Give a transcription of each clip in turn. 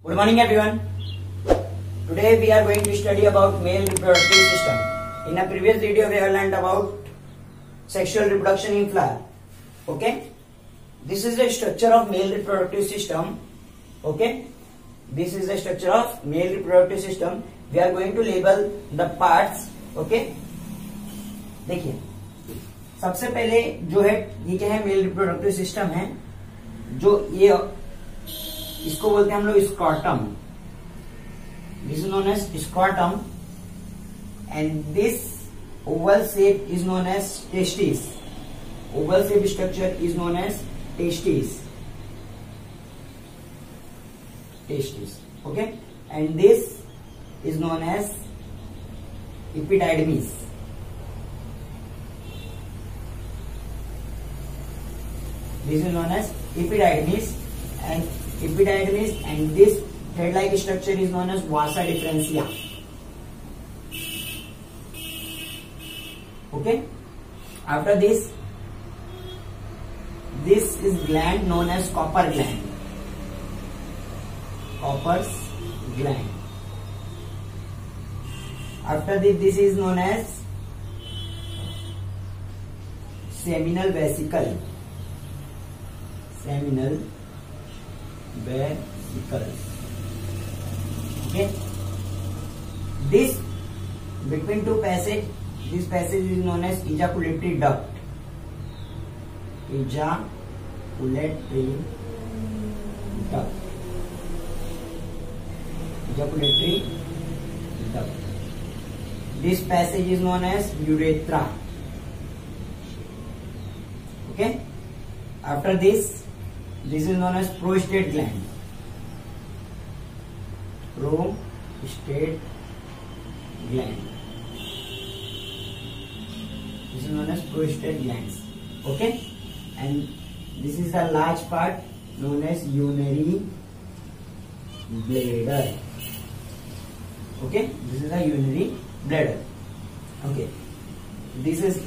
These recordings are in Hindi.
Good morning everyone. Today we are going to study about male reproductive system. In a previous video we have learned about sexual reproduction in flower. Okay. This is the structure of male reproductive system. Okay. This is the structure of male reproductive system. We are going to label the parts. Okay. देखिए सबसे पहले जो है ये क्या है, मेल रिप्रोडक्टिव सिस्टम है. जो ये इसको बोलते हैं हम लोग scrotum. This is known as scrotum and this oval shape is known as testis. Oval shape structure is known as testis. Testis. Okay. And this is known as epididymis. This is known as epididymis, and this thread-like structure is known as vasa differentia. Okay. After this is gland known as Copper gland. Copper's gland. After this is known as seminal vesicle. Seminal vesicle. Okay. This between two passage, this passage is known as ejaculatory duct. Ejaculatory duct. Ejaculatory duct. This passage is known as urethra. Okay. After this is known as prostate gland. Prostate gland. This is known as prostate glands. Okay. And this is the large part known as urinary bladder. Okay. This is the urinary bladder. Okay. This is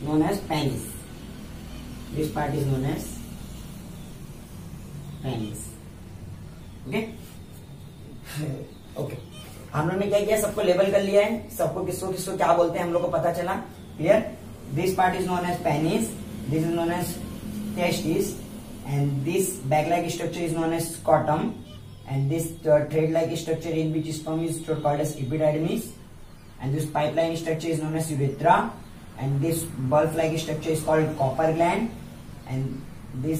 known as penis. This part is known as penis. Okay. Okay. हम लोग ने क्या किया, सबको लेबल कर लिया है. सबको किसको किसको क्या बोलते हैं हम लोग को पता चला. Clear. This part is known as penis. This is known as testis. And this bag like structure is known as scrotum. And this thread like structure in which sperm is called as epididymis. And this pipeline structure is known as urethra, and this bulb-like structure is called Copper gland, and this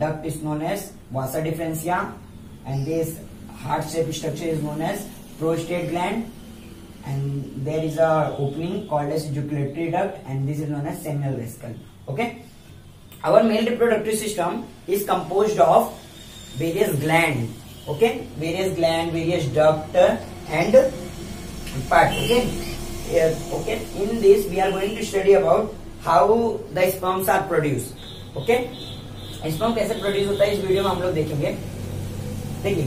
duct is known as vasa differentia, and this heart-shaped structure is known as prostate gland, and there is a opening called as ejaculatory duct, and this is known as seminal vesicle. Okay. Our male reproductive system is composed of various gland. Okay. Various gland, various duct and part. Okay. Okay. In this we are going to study about how the sperms are produced. Okay. Sperm कैसे प्रोड्यूस होता है इस वीडियो में हम लोग देखेंगे. देखिए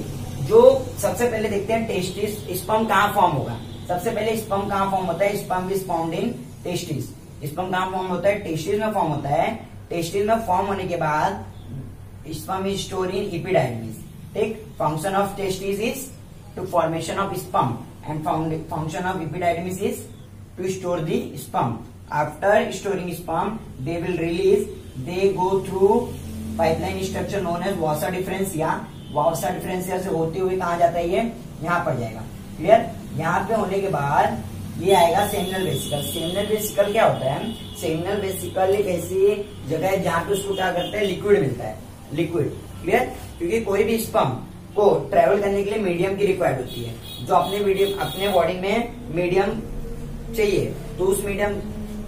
जो सबसे पहले देखते हैं टेस्टिस. स्पर्म कहाँ फॉर्म होगा. सबसे पहले स्पर्म कहाँ फॉर्म होता है. Sperm is formed in testis. Sperm कहाँ फॉर्म होता है. टेस्टिस में फॉर्म होता है. टेस्टिस में फॉर्म होने के बाद sperm is store in epididymis. ठीक. Function of testis is to formation of sperm and function of epididymis is to store the sperm. After storing sperm, they will release. They go through pipeline structure known as vasa differentia. Vasa differentia से होते हुए कहाँ जाता है, ये यहाँ पर जाएगा. क्लियर. यहाँ पे होने के बाद ये आएगा सेमिनल वेसिकल. सेमिनल वेसिकल क्या होता है. सेमिनल वेसिकल एक ऐसी जगह है जहाँ पे उसको क्या करता है, लिक्विड मिलता है. लिक्विड. क्लियर. क्योंकि कोई भी स्पर्म को ट्रेवल करने के लिए मीडियम की रिक्वायर्ड होती है. जो अपने बॉडी में मीडियम चाहिए, तो उस मीडियम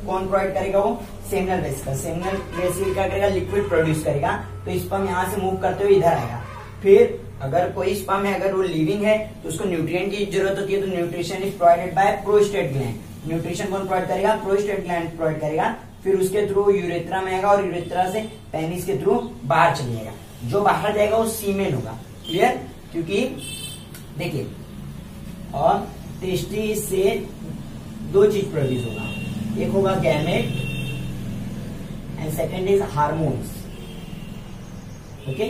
कौन प्रोवाइड करेगा, वो सेमिनल वेसिकल. सेमिनल वेसिकल क्या करेगा, लिक्विड प्रोड्यूस करेगा. तो स्पर्म यहाँ से मूव करते हुए इधर आएगा. फिर अगर कोई स्पर्म है, अगर वो लिविंग है, तो उसको न्यूट्रिएंट की जरूरत होती है. तो nutrition is provided by prostate gland. Nutrition कौन प्रोवाइड करेगा, प्रोस्टेट ग्लैंड प्रोवाइड करेगा. फिर उसके थ्रू यूरेथ्रा में आएगा और यूरेथ्रा से पेनिस के थ्रू बाहर चले जाएगा. जो बाहर जाएगा वो सीमेन होगा. क्लियर. क्योंकि देखिए और टेस्टिस से दो चीज प्रोड्यूस होगा. एक होगा gamete and second is hormones. Okay.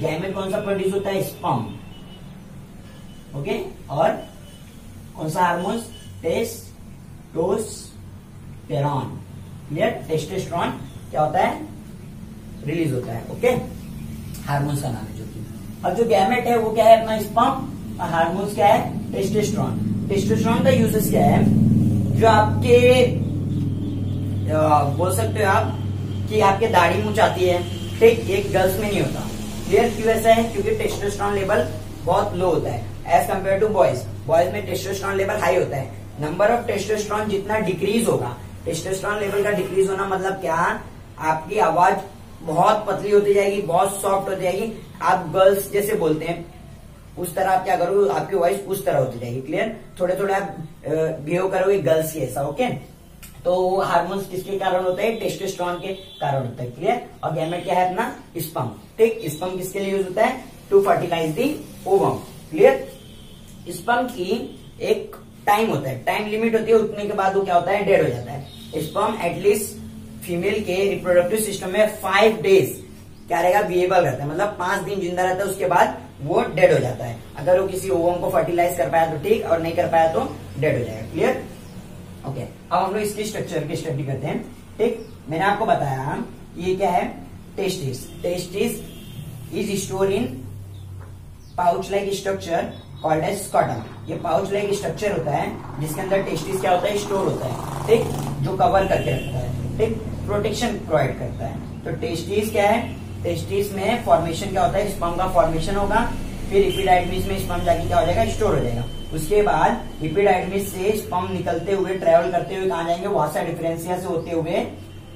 Gamete कौन सा प्रोड्यूस होता है, स्पर्म. ओके। और कौन सा हार्मोन? टेस्टोस्टेरॉन। क्लियर? टेस्टोस्टेरॉन क्या होता है? रिलीज होता है। ओके, हार्मोन्स का नाम है जो कि। अब जो गैमेट है वो क्या है? अपना स्पर्म। और हार्मोन्स क्या है? टेस्टोस्टेरॉन। टेस्टोस्टेरॉन का यूजेस क्या है? जो आपके बोल सकते हो आप कि आपके दाढ़ी मूंछ आती है, ठीक, एक गर्ल्स में नहीं होता। क्लियर? क्यों ऐसा है? क्योंकि टेस्टोस्टेरॉन लेवल बहुत लो होता है as compare to boys. Boys में टेस्टोस्टेरॉन लेवल हाई होता है। नंबर ऑफ टेस्टोस्टेरॉन जितना डिक्रीज होगा, टेस्टोस्टेरॉन लेवल का डिक्रीज होना मतलब क्या? आपकी आवाज बहुत पतली होती जाएगी, बहुत सॉफ्ट होती जाएगी। आप गर्ल्स जैसे बोलते हैं उस तरह आप क्या करोगे? आपकी वॉइस उस तरह होती जाएगी। क्लियर? थोड़े थोड़े आप बिहेव करोगे गर्ल्स के ऐसा। ओके, तो हार्मोन्स किसके कारण होते हैं? टेस्टोस्टेरॉन के कारण होता है। क्लियर? और गैमेट क्या है? अपना स्पर्म। ठीक, स्पर्म किसके लिए यूज होता है? To fertilize the ovum. Clear? Sperm की एक टाइम होता है, टाइम लिमिट होती है, उतने के बाद वो क्या होता है? डेड हो जाता है। स्पर्म एटलीस्ट फीमेल के रिप्रोडक्टिव सिस्टम में 5 डेज क्या रहेगा? विएबल रहता है, मतलब 5 दिन जिंदा रहता है, उसके बाद वो डेड हो जाता है। अगर वो किसी ओवम को फर्टिलाइज कर पाया तो ठीक, और नहीं कर पाया तो डेड हो जाएगा। क्लियर? ओके, अब हम लोग इसकी स्ट्रक्चर की स्टडी करते हैं। ठीक, मैंने आपको बताया ये क्या है? Testis. Testis is store in pouch like structure called as scrotum. ये पाउच लाइक स्ट्रक्चर होता है जिसके अंदर टेस्टिस क्या होता है? स्टोर होता है। ठीक, जो कवर करके रखता है, ठीक, प्रोटेक्शन प्रोवाइड करता है। तो टेस्टिस क्या है? टेस्टिस में फॉर्मेशन क्या होता है? स्पर्म का फॉर्मेशन होगा, फिर एपिडाइडमिस में स्पर्म जाके क्या हो जाएगा? स्टोर हो जाएगा। उसके बाद एपिडाइडमिस से स्पर्म निकलते हुए, ट्रेवल करते हुए कहाँ जाएंगे? वासा डिफरेंशिया से होते हुए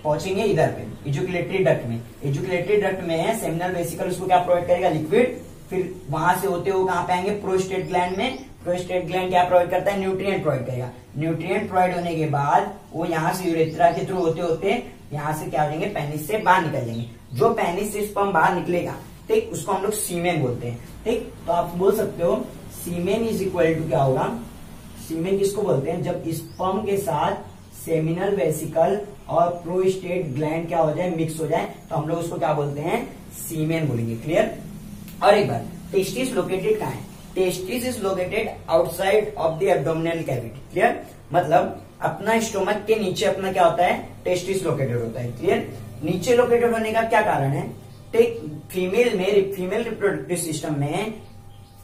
पहुंचेंगे इधर पे, इजुकुलेटरी डक्ट में। इजुकुलेटरी डक्ट में सेमिनल वेसिकल उसको क्या प्रोवाइड करेगा? लिक्विड। फिर वहां से होते हुए कहाँ पे आएंगे? प्रोस्टेट ग्लैंड में। प्रोस्टेट ग्लैंड क्या प्रोवाइड करता है? न्यूट्रिएंट प्रोवाइड करेगा। न्यूट्रिएंट प्रोवाइड होने के बाद वो यहाँ से यूरेथ्रा के थ्रू होते होते यहाँ से क्या हो जाएंगे? पेनिस से बाहर निकल जाएंगे। जो पेनिस से स्पर्म बाहर निकलेगा, ठीक, उसको हम लोग सीमेन बोलते हैं। ठीक, तो आप बोल सकते हो सीमेन इज इक्वल टू क्या होगा? सीमेन किसको बोलते हैं? जब स्पर्म के साथ सेमिनल वेसिकल और प्रोस्टेट ग्लैंड क्या हो जाए? मिक्स हो जाए, तो हम लोग उसको क्या बोलते हैं? सीमेन बोलेंगे। क्लियर? और एक बार, टेस्टिस लोकेटेड कहाँ है? Testis is located outside of the abdominal cavity. Clear? मतलब अपना स्टोमक के नीचे अपना क्या होता है? टेस्टिस लोकेटेड होता है। क्लियर? नीचे लोकेटेड होने का क्या कारण है? ठीक, फीमेल रिप्रोडक्टिव सिस्टम में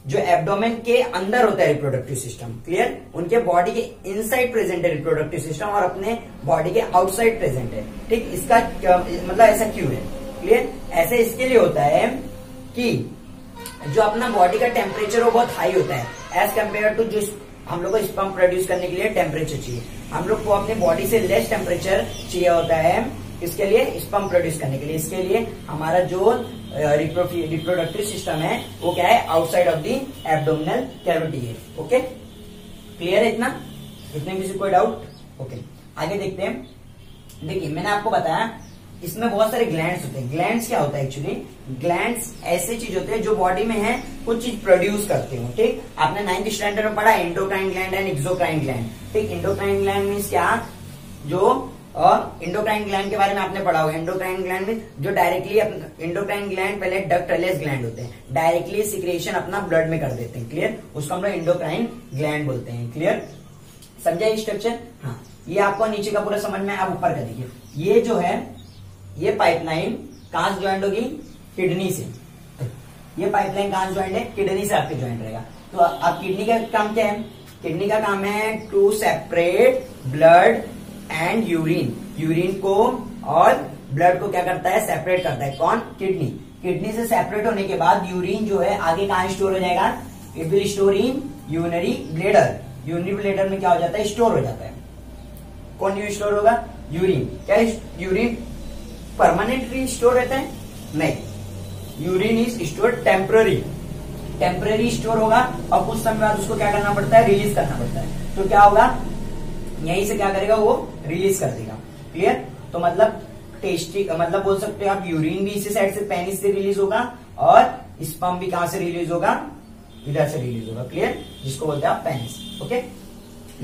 जो एब्डोमेन के अंदर होता है रिप्रोडक्टिव सिस्टम, क्लियर, उनके बॉडी के इनसाइड प्रेजेंट है रिप्रोडक्टिव सिस्टम और अपने बॉडी के आउटसाइड प्रेजेंट है। ठीक, इसका मतलब ऐसा क्यों है? क्लियर? ऐसे इसके लिए होता है कि जो अपना बॉडी का टेम्परेचर वो बहुत हाई होता है एज कम्पेयर टू जो हम लोग को स्पर्म प्रोड्यूस करने के लिए टेम्परेचर चाहिए। हम लोग को अपने बॉडी से लेस टेम्परेचर चाहिए होता है इसके लिए, स्पर्म प्रोड्यूस करने के लिए। इसके लिए हमारा जो रिप्रोडक्टिव सिस्टम है वो क्या है? Outside of the abdominal cavity है। ओके, क्लियर है इतना? इतने में से कोई डाउट? ओके, आगे देखते हैं। देखिए, मैंने आपको बताया इसमें बहुत सारे ग्लैंड्स होते हैं। ग्लैंड्स क्या होता है? एक्चुअली ग्लैंड्स ऐसे चीज होते हैं जो बॉडी में है, कुछ चीज प्रोड्यूस करते हो। ठीक, आपने 9th स्टैंडर्ड में पढ़ा endocrine gland and exocrine gland. ठीक, एंडोक्राइन ग्लैंड मीन्स क्या? जो इंडोक्राइन ग्लैंड के बारे में आपने पढ़ा होगा। एंडोक्राइन ग्लैंड में जो डायरेक्टली इंडोक्राइन ग्लैंड पहले डक्टलेस ग्लैंड होते हैं, डायरेक्टली सिक्रेशन अपना ब्लड में कर देते हैं। क्लियर? उसको हम लोग इंडोक्राइन ग्लैंड बोलते हैं। क्लियर? समझा ये स्ट्रक्चर? हाँ, ये आपको नीचे का पूरा समझ में। आप ऊपर का देखिए, ये जो है ये पाइपलाइन कहां से ज्वाइंट होगी? किडनी से। ये पाइपलाइन कहां से ज्वाइंट है? किडनी से आपके ज्वाइंट रहेगा। तो अब किडनी का काम क्या है? किडनी का काम है to separate blood and urine. Urine को और ब्लड को क्या करता है? सेपरेट करता है। कौन? किडनी। किडनी से सेपरेट होने के बाद यूरिन जो है आगे कहां स्टोर हो जाएगा? It will store in urinary bladder. Urinary bladder में क्या हो जाता है? स्टोर हो जाता है। कौन यू स्टोर होगा? यूरिन। क्या यूरिन परमानेंटली स्टोर रहता है? नहीं, urine is store temporary. Temporary store होगा और कुछ समय बाद उसको क्या करना पड़ता है? रिलीज करना पड़ता है। तो क्या होगा? यहीं से क्या करेगा? वो रिलीज कर देगा। क्लियर? तो मतलब टेस्टी मतलब बोल सकते हो आप यूरिन भी इसी साइड से पेनिस से रिलीज होगा और स्पर्म भी कहां से रिलीज होगा? इधर से रिलीज होगा। क्लियर? जिसको बोलते हैं आप पेनिस। ओके,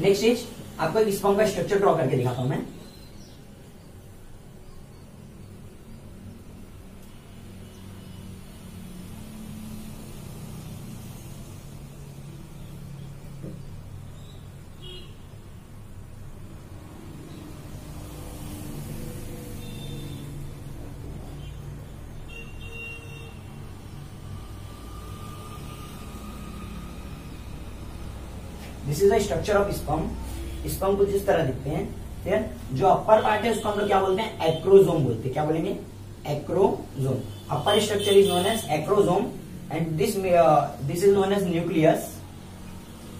नेक्स्ट इज आपको एक स्पर्म का स्ट्रक्चर ड्रॉ करके दिखाता हूं मैं। This is the structure of sperm. Sperm कुछ इस तरह दिखते हैं। क्लियर? जो अपर पार्ट है उसको हम लोग क्या बोलते हैं? एक्रोजोम बोलते हैं। क्या बोलेंगे? Acrosome. Upper structure is known as acrosome and this is known as nucleus,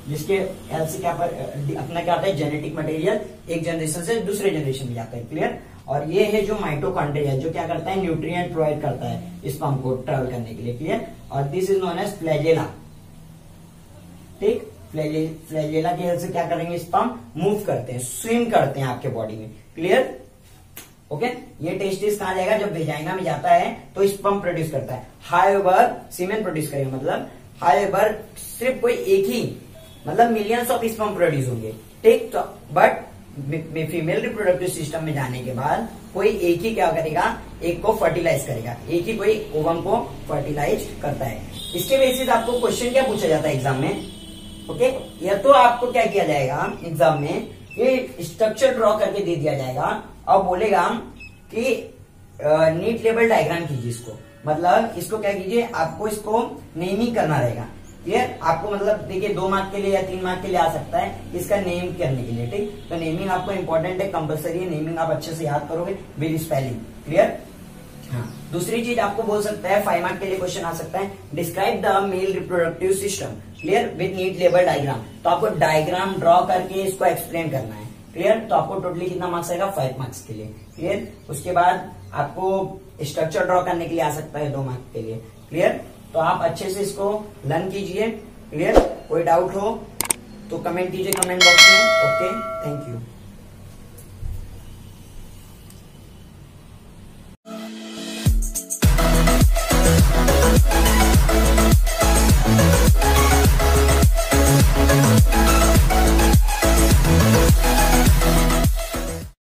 जिसके हेल्प से क्या पर अपना क्या आता है? जेनेटिक मटेरियल एक जनरेशन से दूसरे जनरेशन में जाता है। क्लियर? और ये है जो माइटोकॉन्ड्रिया, जो क्या करता है? न्यूट्रिएंट प्रोवाइड करता है स्पर्म को ट्रेवल करने के लिए। क्लियर? और this is known as flagella. ठीक? फ्लैजेला की हेल्प से क्या करेंगे? स्पर्म मूव करते हैं, स्विम करते हैं आपके बॉडी में। क्लियर? ओके? ये टेस्टिस कहां जाएगा? जब वेजाइना में जाता है तो स्पर्म प्रोड्यूस करता है। हाउएवर सीमेन प्रोड्यूस करेगा, मतलब हाउएवर सिर्फ कोई एक ही, मतलब मिलियंस ऑफ स्पर्म प्रोड्यूस होंगे। ठीक? तो बट फीमेल रिप्रोडक्टिव सिस्टम में जाने के बाद कोई एक ही क्या करेगा? एक को फर्टिलाइज करेगा, एक ही कोई ओवम को फर्टिलाइज करता है। इसके बेसिस आपको क्वेश्चन क्या पूछा जाता है एग्जाम में? ओके? या तो आपको क्या किया जाएगा एग्जाम में? ये स्ट्रक्चर ड्रॉ करके दे दिया जाएगा और बोलेगा कि नीट लेवल डायग्राम कीजिए इसको, मतलब इसको क्या कीजिए? आपको इसको नेमिंग करना रहेगा। क्लियर? आपको मतलब देखिए 2 मार्क के लिए या 3 मार्क के लिए आ सकता है इसका नेम करने के लिए। ठीक? तो नेमिंग आपको इंपॉर्टेंट है, कंपलसरी है। नेमिंग आप अच्छे से याद करोगे विद स्पेलिंग। क्लियर? हाँ। दूसरी चीज आपको बोल सकता है 5 मार्क के लिए क्वेश्चन आ सकता है, describe the male reproductive system. Clear? With neat लेवल डायग्राम। तो आपको डायग्राम ड्रॉ करके इसको एक्सप्लेन करना है। क्लियर? तो आपको टोटली कितना मार्क्स आएगा? 5 मार्क्स के लिए। क्लियर? उसके बाद आपको स्ट्रक्चर ड्रॉ करने के लिए आ सकता है 2 मार्क के लिए। क्लियर? तो आप अच्छे से इसको लर्न कीजिए। क्लियर? कोई डाउट हो तो कमेंट कीजिए कमेंट बॉक्स में। Okay, thank you.